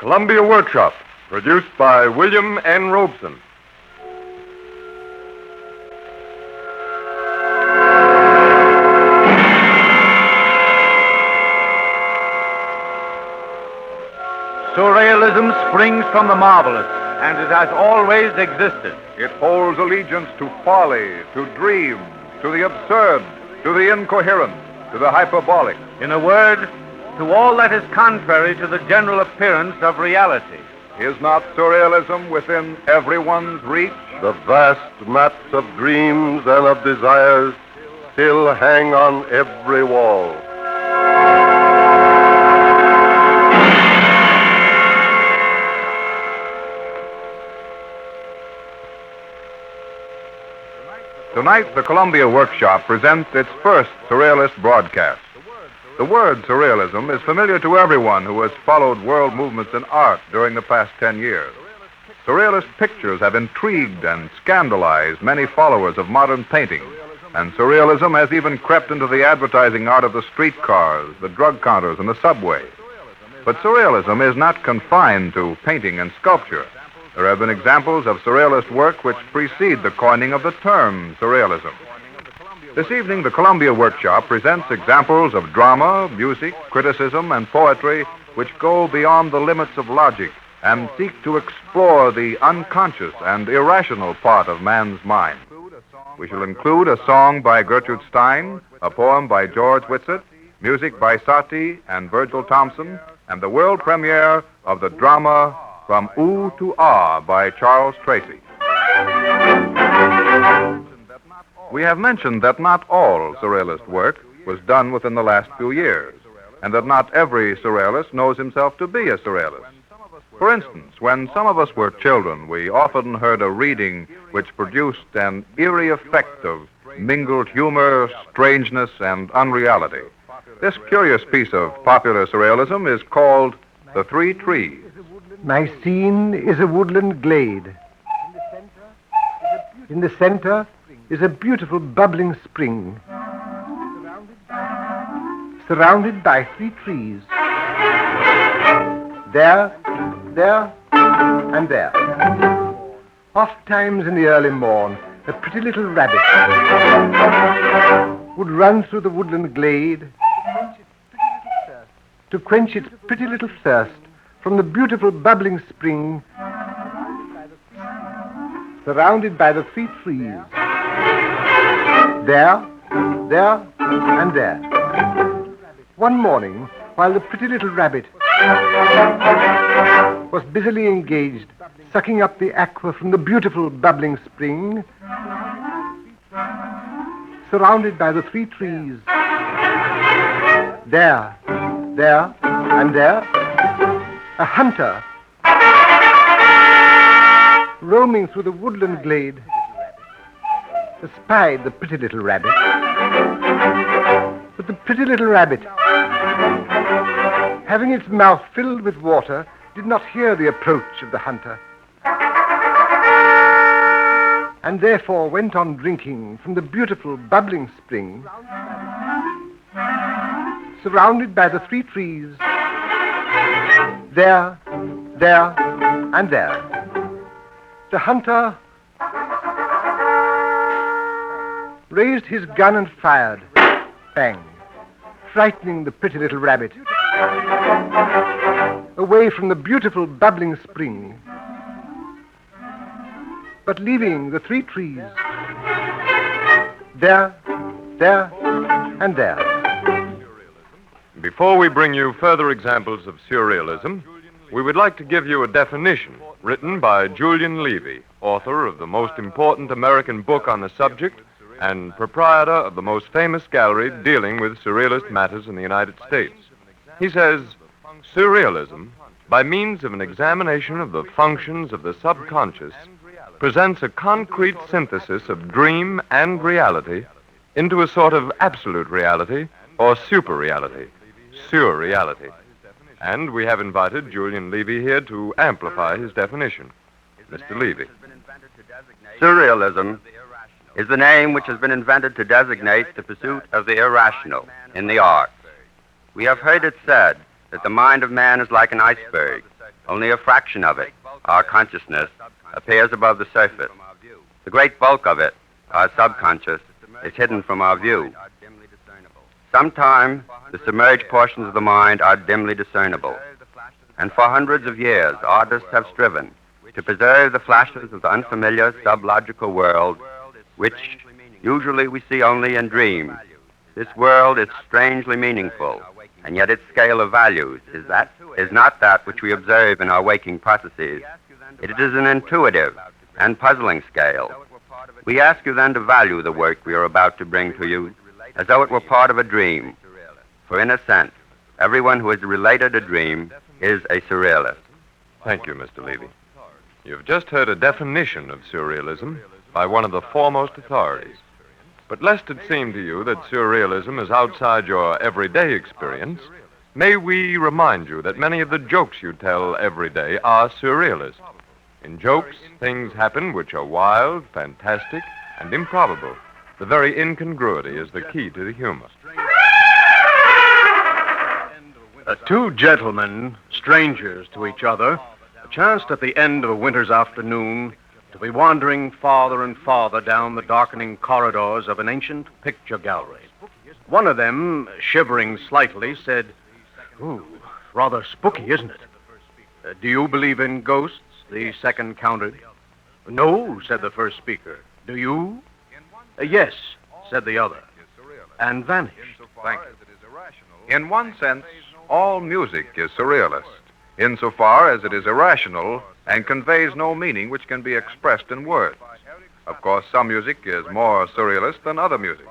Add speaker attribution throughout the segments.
Speaker 1: Columbia Workshop, produced by William N. Robeson.
Speaker 2: Surrealism springs from the marvelous, and it has always existed.
Speaker 1: It holds allegiance to folly, to dreams, to the absurd, to the incoherent, to the hyperbolic.
Speaker 2: In a word, to all that is contrary to the general appearance of reality.
Speaker 1: Is not surrealism within everyone's reach?
Speaker 3: The vast maps of dreams and of desires still hang on every wall.
Speaker 1: Tonight, the Columbia Workshop presents its first Surrealist broadcast. The word surrealism is familiar to everyone who has followed world movements in art during the past 10 years. Surrealist pictures have intrigued and scandalized many followers of modern painting, and surrealism has even crept into the advertising art of the streetcars, the drug counters, and the subway. But surrealism is not confined to painting and sculpture. There have been examples of surrealist work which precede the coining of the term surrealism. This evening, the Columbia Workshop presents examples of drama, music, criticism, and poetry which go beyond the limits of logic and seek to explore the unconscious and irrational part of man's mind. We shall include a song by Gertrude Stein, a poem by George Whitsitt, music by Satie and Virgil Thompson, and the world premiere of the drama From Ooh to Ah by Charles Tracy. We have mentioned that not all surrealist work was done within the last few years, and that not every surrealist knows himself to be a surrealist. For instance, when some of us were children, we often heard a reading which produced an eerie effect of mingled humor, strangeness, and unreality. This curious piece of popular surrealism is called The Three Trees.
Speaker 4: My scene is a woodland glade. In the center is a beautiful bubbling spring, surrounded by 3 trees. There, and there. Ofttimes in the early morn, a pretty little rabbit would run through the woodland glade to quench its pretty little thirst from the beautiful bubbling spring, surrounded by the 3 trees. There, and there. One morning, while the pretty little rabbit was busily engaged sucking up the aqua from the beautiful bubbling spring, surrounded by the 3 trees, there, and there, a hunter, roaming through the woodland glade, espied the pretty little rabbit. But the pretty little rabbit, having its mouth filled with water, did not hear the approach of the hunter, and therefore went on drinking from the beautiful bubbling spring, surrounded by the 3 trees, there, and there. The hunter raised his gun and fired. Bang, frightening the pretty little rabbit away from the beautiful bubbling spring, but leaving the 3 trees, there, and there.
Speaker 1: Before we bring you further examples of surrealism, we would like to give you a definition written by Julian Levy, author of the most important American book on the subject and proprietor of the most famous gallery dealing with surrealist matters in the United States. He says, surrealism, by means of an examination of the functions of the subconscious, presents a concrete synthesis of dream and reality into a sort of absolute reality or super-reality, surreality. And we have invited Julian Levy here to amplify his definition. Mr. Levy.
Speaker 5: Surrealism is the name which has been invented to designate the pursuit of the irrational in the arts. We have heard it said that the mind of man is like an iceberg, Only a fraction of it, our consciousness, appears above the surface. The great bulk of it, our subconscious, is hidden from our view. Sometimes the submerged portions of the mind are dimly discernible. And for hundreds of years, artists have striven to preserve the flashes of the unfamiliar sublogical world, which usually we see only in dreams. This world is strangely meaningful, and yet its scale of values is not that which we observe in our waking processes. It is an intuitive and puzzling scale. We ask you then to value the work we are about to bring to you as though it were part of a dream. For in a sense, everyone who has related a dream is a surrealist.
Speaker 6: Thank you, Mr. Levy. You've just heard a definition of surrealism by one of the foremost authorities. But lest it seem to you that surrealism is outside your everyday experience, may we remind you that many of the jokes you tell every day are surrealist. In jokes, things happen which are wild, fantastic, and improbable. The very incongruity is the key to the humor.
Speaker 2: Two gentlemen, strangers to each other, chanced at the end of a winter's afternoon to be wandering farther and farther down the darkening corridors of an ancient picture gallery. One of them, shivering slightly, said, "Ooh, rather spooky, isn't it?" "Do you believe in ghosts?" the second countered. "No," said the first speaker. "Do you?" "Yes," said the other, and vanished.
Speaker 1: Thank you. In one sense, all music is surrealist, insofar as it is irrational and conveys no meaning which can be expressed in words. Of course, some music is more surrealist than other music.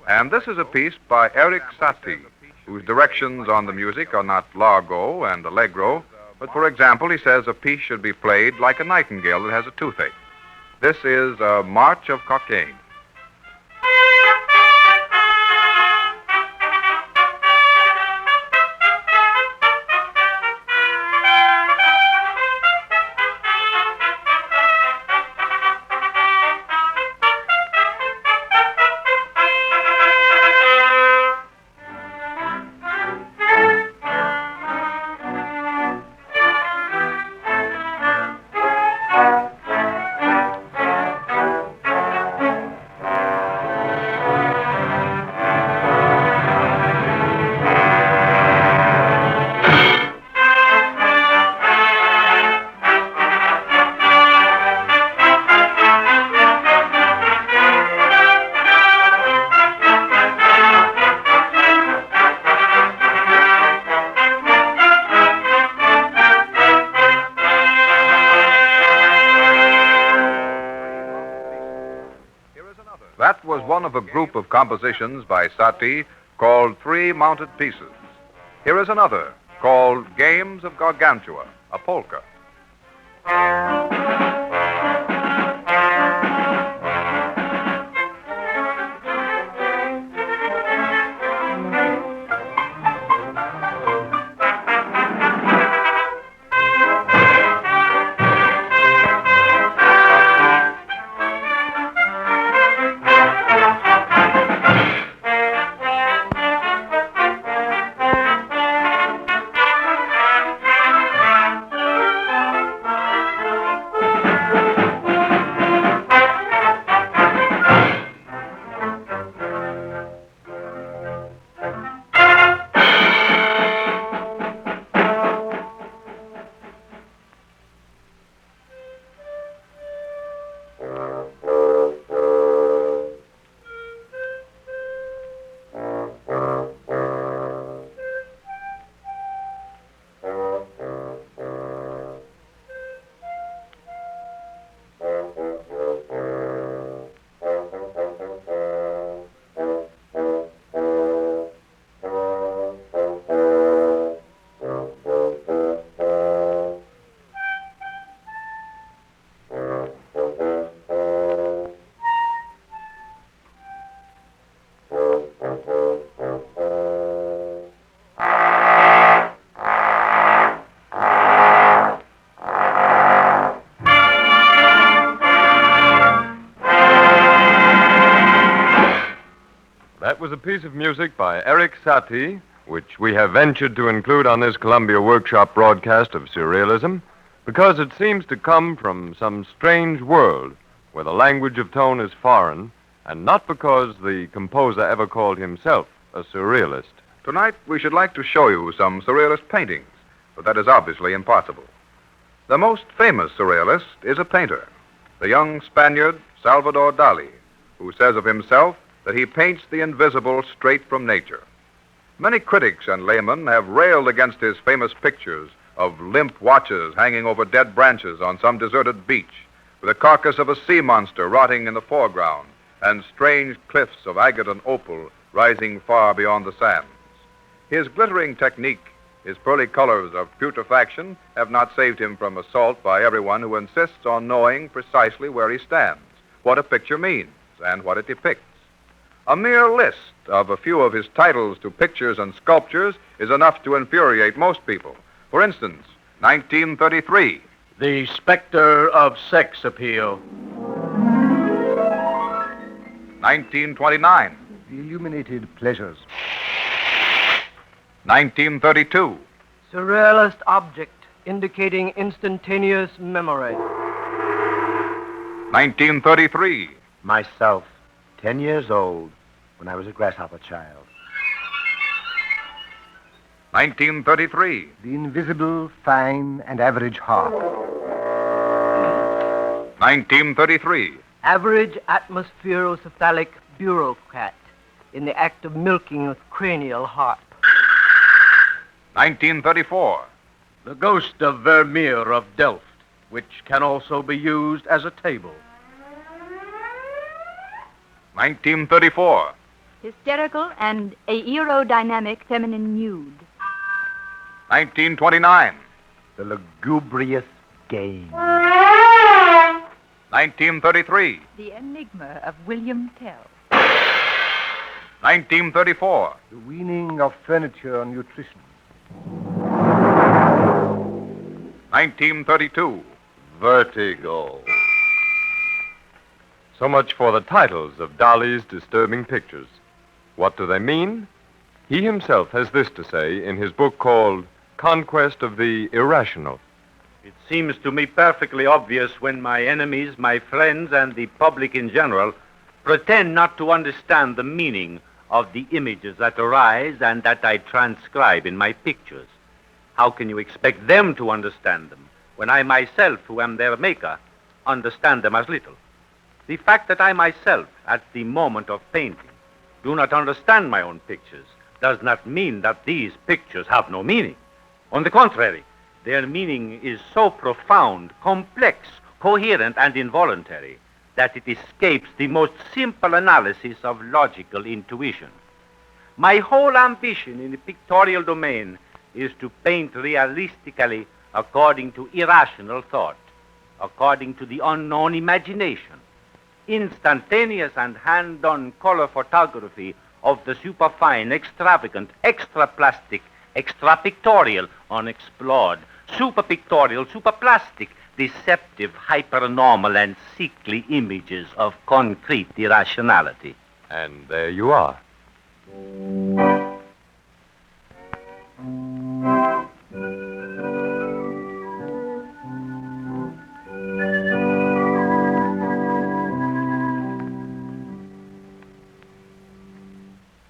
Speaker 1: And this is a piece by Eric Satie, whose directions on the music are not largo and allegro, but, for example, he says a piece should be played like a nightingale that has a toothache. This is a March of Cockaigne. That was one of a group of compositions by Satie called Three Mounted Pieces. Here is another called Games of Gargantua, a polka.
Speaker 6: That was a piece of music by Eric Satie which we have ventured to include on this Columbia Workshop broadcast of Surrealism, because it seems to come from some strange world where the language of tone is foreign, and not because the composer ever called himself a surrealist.
Speaker 1: Tonight, we should like to show you some surrealist paintings, but that is obviously impossible. The most famous surrealist is a painter, the young Spaniard Salvador Dali, who says of himself that he paints the invisible straight from nature. Many critics and laymen have railed against his famous pictures of limp watches hanging over dead branches on some deserted beach, with the carcass of a sea monster rotting in the foreground, and strange cliffs of agate and opal rising far beyond the sands. His glittering technique, his pearly colors of putrefaction, have not saved him from assault by everyone who insists on knowing precisely where he stands, what a picture means, and what it depicts. A mere list of a few of his titles to pictures and sculptures is enough to infuriate most people. For instance, 1933.
Speaker 2: The Spectre of Sex Appeal.
Speaker 1: 1929.
Speaker 4: The Illuminated Pleasures.
Speaker 1: 1932.
Speaker 7: Surrealist object indicating instantaneous memory.
Speaker 1: 1933.
Speaker 8: Myself, 10 years old, when I was a grasshopper child.
Speaker 1: 1933.
Speaker 4: The Invisible, Fine, and Average Harp.
Speaker 1: 1933.
Speaker 7: Average atmospherocephalic bureaucrat in the act of milking a cranial harp.
Speaker 1: 1934.
Speaker 2: The Ghost of Vermeer of Delft, which can also be used as a table.
Speaker 1: 1934.
Speaker 9: Hysterical and aerodynamic feminine nude.
Speaker 1: 1929.
Speaker 8: The Lugubrious Game.
Speaker 1: 1933.
Speaker 9: The Enigma of William Tell.
Speaker 1: 1934.
Speaker 4: The Weaning of Furniture Nutrition.
Speaker 1: 1932.
Speaker 3: Vertigo.
Speaker 6: So much for the titles of Dali's disturbing pictures. What do they mean? He himself has this to say in his book called Conquest of the Irrational.
Speaker 10: It seems to me perfectly obvious when my enemies, my friends, and the public in general pretend not to understand the meaning of the images that arise and that I transcribe in my pictures. How can you expect them to understand them when I myself, who am their maker, understand them as little? The fact that I myself, at the moment of painting, do not understand my own pictures does not mean that these pictures have no meaning. On the contrary, their meaning is so profound, complex, coherent, and involuntary that it escapes the most simple analysis of logical intuition. My whole ambition in the pictorial domain is to paint realistically according to irrational thought, according to the unknown imagination, instantaneous and hand-on color photography of the superfine, extravagant, extra-plastic, extra-pictorial, unexplored, super-pictorial, super-plastic, deceptive, hypernormal, and sickly images of concrete irrationality.
Speaker 6: And there you are.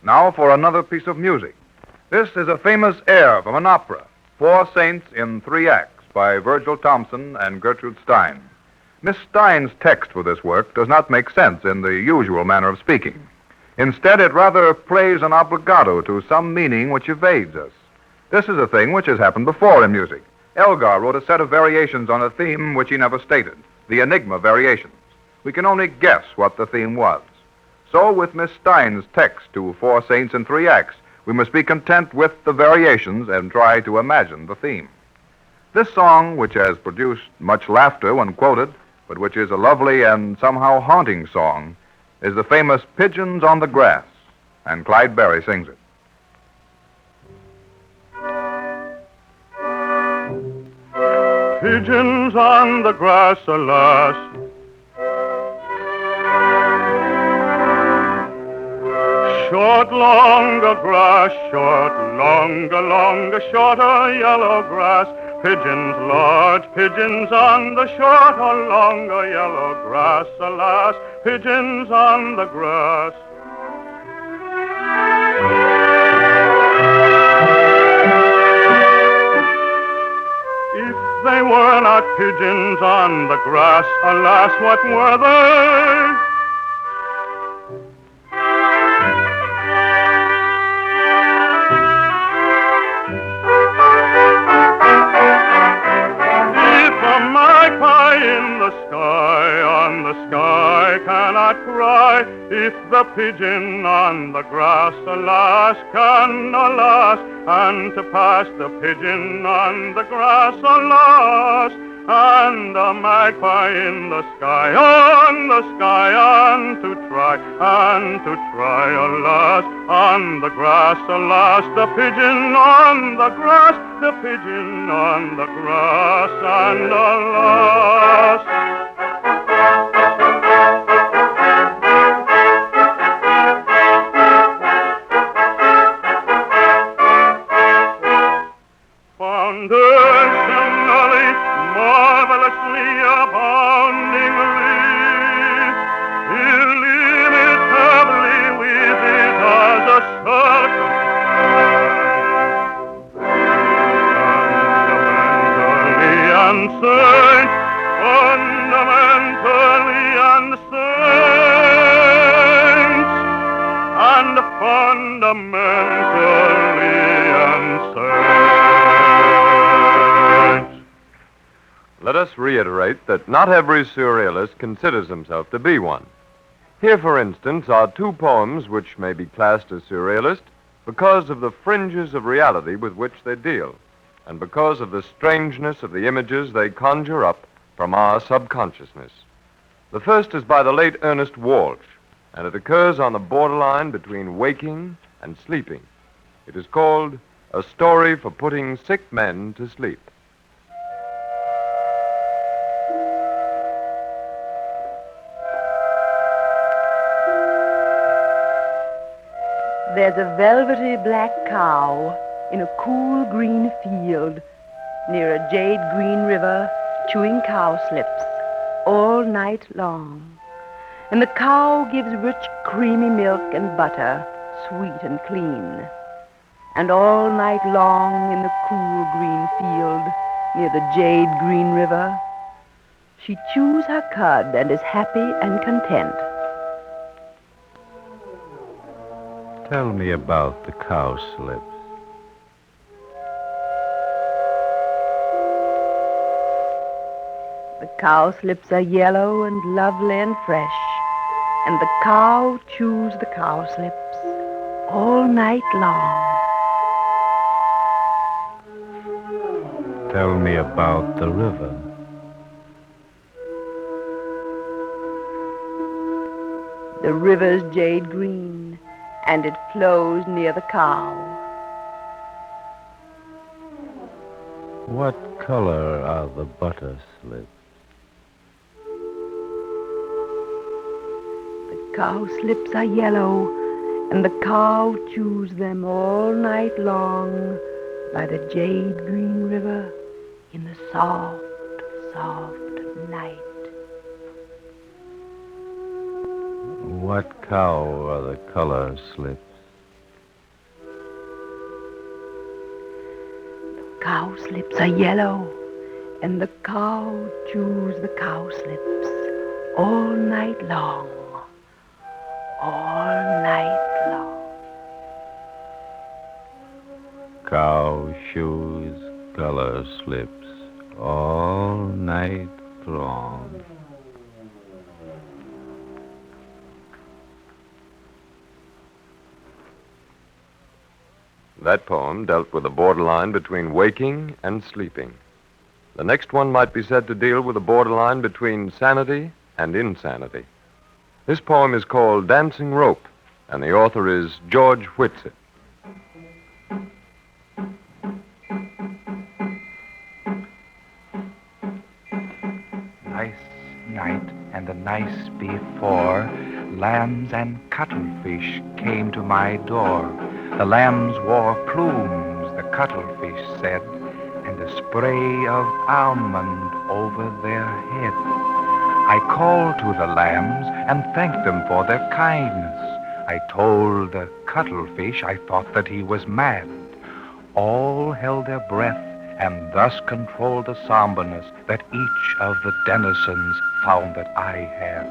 Speaker 1: Now for another piece of music. This is a famous air from an opera, Four Saints in Three Acts, by Virgil Thomson and Gertrude Stein. Miss Stein's text for this work does not make sense in the usual manner of speaking. Instead, it rather plays an obligato to some meaning which evades us. This is a thing which has happened before in music. Elgar wrote a set of variations on a theme which he never stated, the Enigma variations. We can only guess what the theme was. So, with Miss Stein's text to Four Saints in Three Acts, we must be content with the variations and try to imagine the theme. This song, which has produced much laughter when quoted, but which is a lovely and somehow haunting song, is the famous Pigeons on the Grass, and Clyde Berry sings it.
Speaker 3: Pigeons on the grass, alas, short longer grass, short, longer, shorter yellow grass. Pigeons, large pigeons on the short or longer yellow grass, alas, pigeons on the grass. If they were not pigeons on the grass, alas, what were they? On the sky cannot cry, if the pigeon on the grass, alas, can, alas, and to pass the pigeon on the grass, alas, and a magpie in the sky, on the sky, and to try, alas, on the grass, alas, the pigeon on the grass, the pigeon on the grass, and alas. Foundationally, marvelously, aboundingly, illimitably with it as a circle, fundamentally and saints, fundamentally and saints, and fundamentally and saints.
Speaker 6: Let us reiterate that not every surrealist considers himself to be one. Here, for instance, are two poems which may be classed as surrealist because of the fringes of reality with which they deal, and because of the strangeness of the images they conjure up from our subconsciousness. The first is by the late Ernest Walsh, and it occurs on the borderline between waking and sleeping. It is called A Story for Putting Sick Men to Sleep.
Speaker 11: There's a velvety black cow in a cool green field near a jade green river chewing cowslips all night long. And the cow gives rich creamy milk and butter, sweet and clean. And all night long in the cool green field near the jade green river, she chews her cud and is happy and content.
Speaker 12: Tell me about the cowslips.
Speaker 11: The cowslips are yellow and lovely and fresh, and the cow chews the cowslips all night long.
Speaker 12: Tell me about the river.
Speaker 11: The river's jade green, and it flows near the cow.
Speaker 12: What color are the butter slips?
Speaker 11: The cowslips are yellow, and the cow chews them all night long by the jade green river in the soft, soft night.
Speaker 12: What cow are the color slips?
Speaker 11: The cowslips are yellow, and the cow chews the cowslips all night long, all night long.
Speaker 12: Cow chews color slips all night long.
Speaker 6: That poem dealt with the borderline between waking and sleeping. The next one might be said to deal with the borderline between sanity and insanity. This poem is called Dancing Rope, and the author is George Whitsitt.
Speaker 13: Nice night, and the nice before, lambs and cuttlefish came to my door. The lambs wore plumes, the cuttlefish said, and a spray of almond over their head. I called to the lambs and thanked them for their kindness. I told the cuttlefish I thought that he was mad. All held their breath and thus controlled the somberness that each of the denizens found that I had.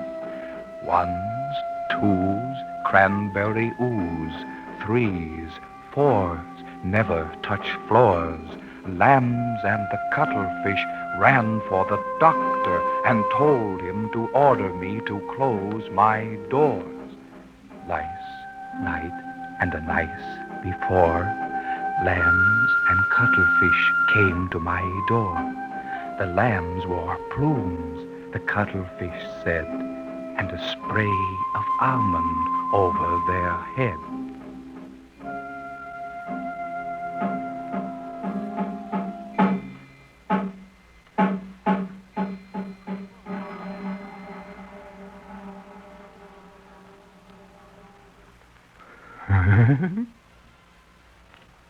Speaker 13: Ones, twos, cranberry ooze, threes, fours, never touch floors. Lambs and the cuttlefish ran for the doctor and told him to order me to close my doors. Lice, night, and a nice before, lambs and cuttlefish came to my door. The lambs wore plumes, the cuttlefish said, and a spray of almond over their head.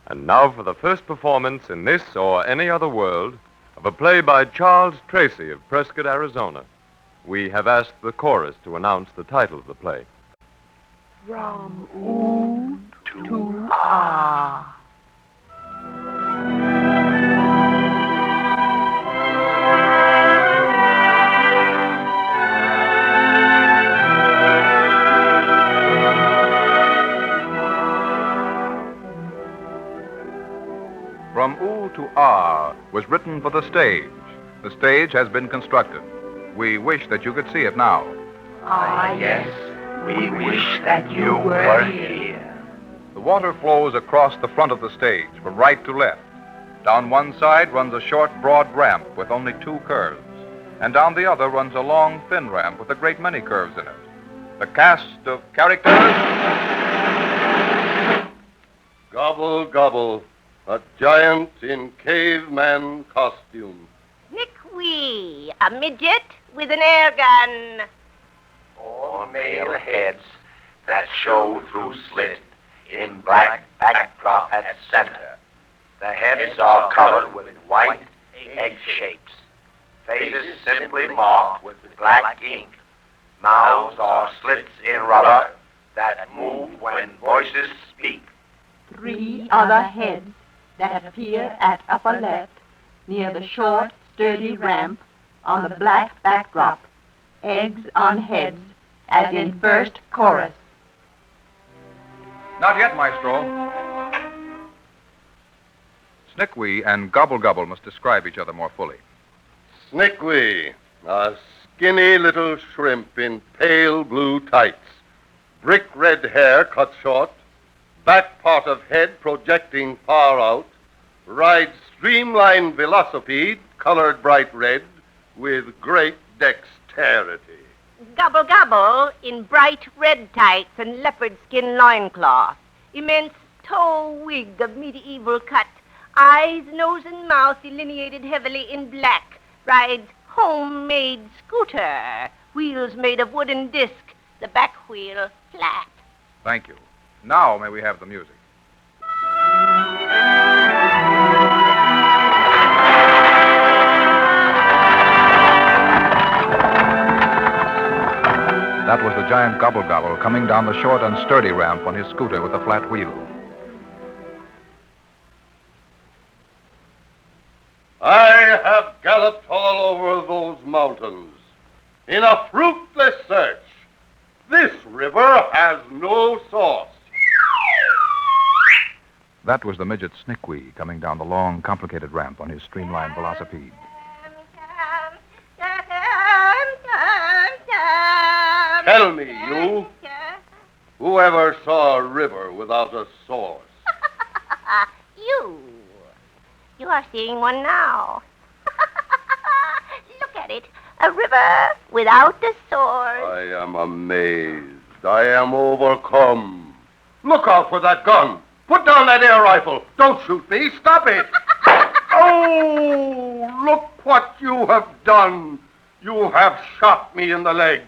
Speaker 6: And now for the first performance in this or any other world of a play by Charles Tracy of Prescott, Arizona. We have asked the chorus to announce the title of the play.
Speaker 11: From oo to ah.
Speaker 1: From Oo to Ah was written for the stage. The stage has been constructed. We wish that you could see it now.
Speaker 14: Ah, yes, we wish that you were here.
Speaker 1: The water flows across the front of the stage from right to left. Down one side runs a short, broad ramp with only 2 curves, and down the other runs a long, thin ramp with a great many curves in it. The cast of characters...
Speaker 15: Gobble, gobble. A giant in caveman costume.
Speaker 16: Snickwee, a midget with an air gun.
Speaker 14: 4 male heads that show through slit in black backdrop at center. The heads are colored with white egg shapes. Faces simply marked with black ink. Mouths are slits in rubber that move when voices speak.
Speaker 17: 3 other heads that appear at upper left near the short, sturdy ramp on the black backdrop. Eggs on heads, as in first chorus.
Speaker 1: Not yet, Maestro. Snickwee and Gobble Gobble must describe each other more fully.
Speaker 15: Snickwee, a skinny little shrimp in pale blue tights. Brick red hair cut short. Back part of head projecting far out. Rides streamlined velocipede, colored bright red, with great dexterity.
Speaker 16: Gobble Gobble in bright red tights and leopard skin loincloth. Immense toe wig of medieval cut. Eyes, nose, and mouth delineated heavily in black. Rides homemade scooter. Wheels made of wooden disc. The back wheel flat.
Speaker 1: Thank you. Now may we have the music. That was the giant Gobble Gobble coming down the short and sturdy ramp on his scooter with a flat wheel.
Speaker 15: I have galloped all over those mountains in a fruitless search. This river has no source.
Speaker 1: That was the midget Snickwee coming down the long, complicated ramp on his streamlined velocipede.
Speaker 15: Tell me, you, whoever saw a river without a source?
Speaker 16: You are seeing one now. Look at it. A river without a source.
Speaker 15: I am amazed. I am overcome. Look out for that gun. Put down that air rifle. Don't shoot me. Stop it. Oh, look what you have done. You have shot me in the leg.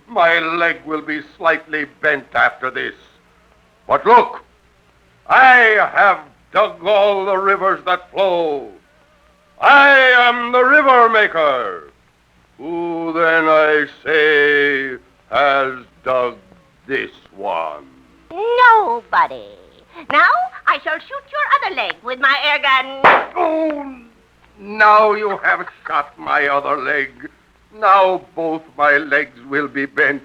Speaker 15: My leg will be slightly bent after this. But look, I have dug all the rivers that flow. I am the river maker. Who then, I say, has dug this one?
Speaker 16: Nobody. Now I shall shoot your other leg with my air gun.
Speaker 15: Oh, now you have shot my other leg. Now both my legs will be bent.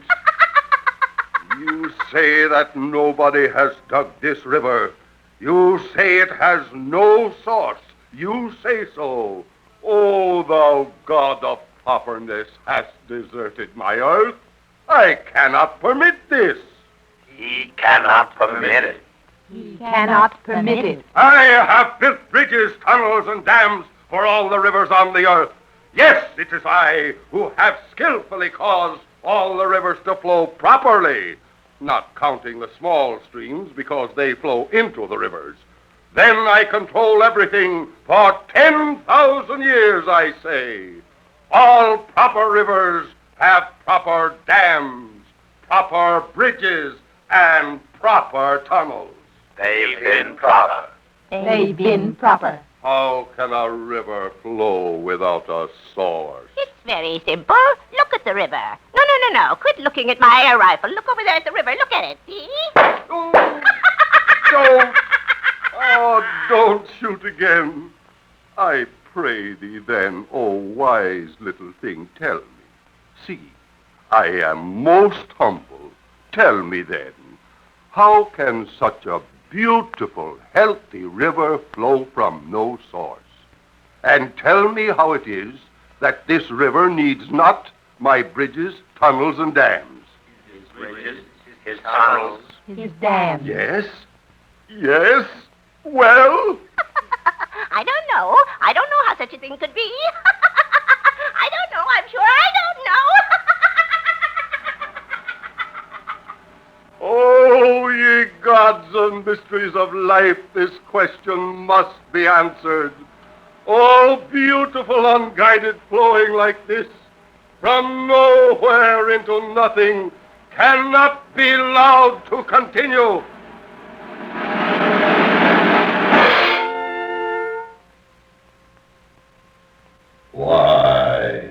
Speaker 15: You say that nobody has dug this river. You say it has no source. You say so. O thou God of propperness hast deserted my earth. I cannot permit this.
Speaker 14: He cannot permit it.
Speaker 17: He cannot permit it.
Speaker 15: I have built bridges, tunnels, and dams for all the rivers on the earth. Yes, it is I who have skillfully caused all the rivers to flow properly, not counting the small streams because they flow into the rivers. Then I control everything for 10,000 years, I say. All proper rivers have proper dams, proper bridges, and proper tunnels.
Speaker 14: They've been proper.
Speaker 17: They've been proper.
Speaker 15: How can a river flow without a source?
Speaker 16: It's very simple. Look at the river. No. Quit looking at my air rifle. Look over there at the river. Look at it. See?
Speaker 15: Don't. Oh, don't shoot again. I pray thee then, O wise little thing, tell me. See, I am most humble. Tell me then, how can such a beautiful, healthy river flow from no source? And tell me how it is that this river needs not my bridges, tunnels, and dams.
Speaker 14: His bridges, his tunnels,
Speaker 17: his dams.
Speaker 15: Yes? Well?
Speaker 16: I don't know. I don't know how such a thing could be. I don't know. I'm sure I don't know.
Speaker 15: Oh, ye gods and mysteries of life, this question must be answered. Oh, beautiful, unguided flowing like this, from nowhere into nothing, cannot be allowed to continue. Why?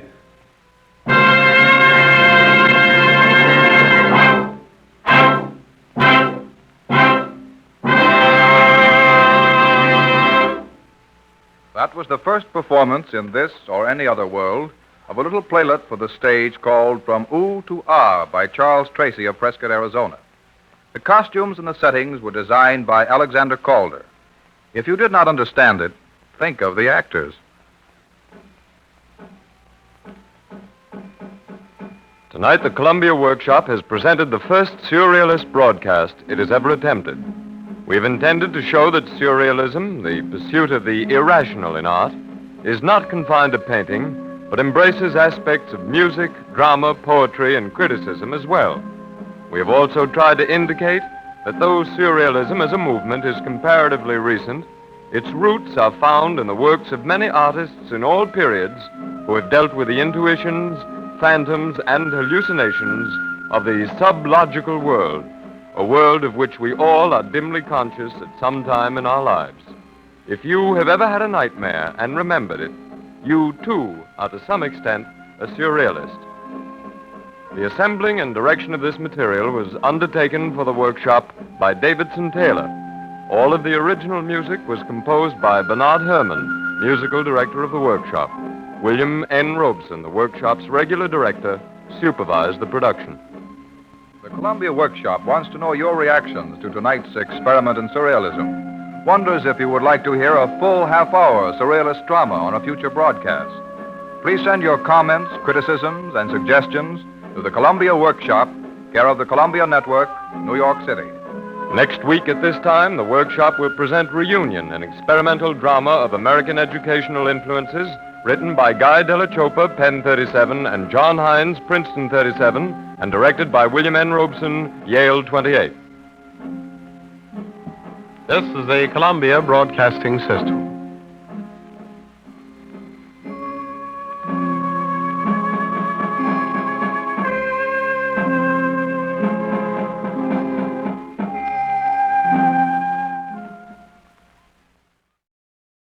Speaker 1: That was the first performance in this or any other world of a little playlet for the stage called From Oo to Ah by Charles Tracy of Prescott, Arizona. The costumes and the settings were designed by Alexander Calder. If you did not understand it, think of the actors.
Speaker 6: Tonight, the Columbia Workshop has presented the first surrealist broadcast it has ever attempted. We've intended to show that surrealism, the pursuit of the irrational in art, is not confined to painting, but embraces aspects of music, drama, poetry, and criticism as well. We have also tried to indicate that though surrealism as a movement is comparatively recent, its roots are found in the works of many artists in all periods who have dealt with the intuitions, phantoms, and hallucinations of the sublogical world, a world of which we all are dimly conscious at some time in our lives. If you have ever had a nightmare and remembered it, you, too, are to some extent a surrealist. The assembling and direction of this material was undertaken for the workshop by Davidson Taylor. All of the original music was composed by Bernard Herrmann, musical director of the workshop. William N. Robeson, the workshop's regular director, supervised the production.
Speaker 1: The Columbia Workshop wants to know your reactions to tonight's experiment in surrealism. Wonders if you would like to hear a full half-hour surrealist drama on a future broadcast. Please send your comments, criticisms, and suggestions to the Columbia Workshop, care of the Columbia Network, New York City.
Speaker 6: Next week at this time, the workshop will present Reunion, an experimental drama of American educational influences, written by Guy Della Choppa, Penn 37, and John Hines, Princeton 37, and directed by William N. Robeson, Yale 28.
Speaker 18: This is the Columbia Broadcasting System.